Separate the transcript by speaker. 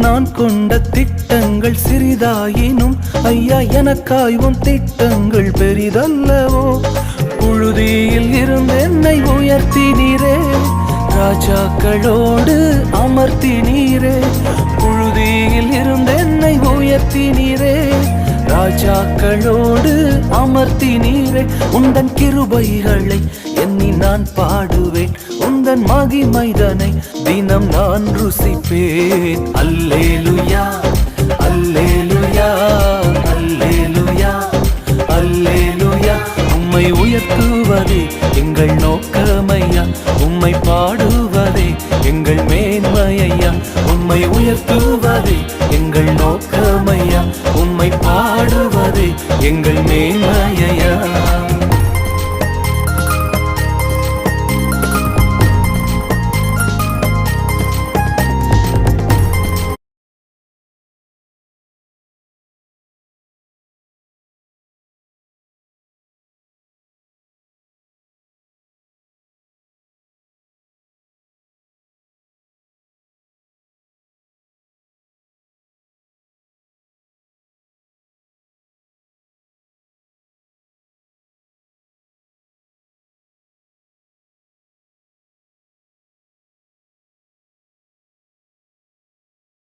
Speaker 1: நான் கொண்ட திட்டங்கள் சிறிதாயினும் ஐயா எனக்காய் உன் திட்டங்கள் பெரிதல்லவோ. புழுதியில் இருந்து என்னை உயர்த்தினீரே, ராஜாக்களோடு அமர்த்தினீரே. புழுதியில் இருந்து என்னை உயர்த்தினீரே, ராஜாக்களோடு அமர்த்தினீரே. உந்தன் கிருபைகளை எண்ணி நான் பாடுவேன், உந்தன் மகிமைதனை தினம் நான் ருசிப்பேன். அல்லேலுயா அல்லேலுயா அல்லேலுயா அல்லேலுயா. உம்மை உயர்த்துவதே எங்கள் நோக்கமையா, உம்மை பாடுவதே எங்கள் மேன்மையா. உம்மை உயர்த்துவதே எங்கள் நோக்கமையா, உம்மை பாடுவதே எங்கள் மேன்மையா.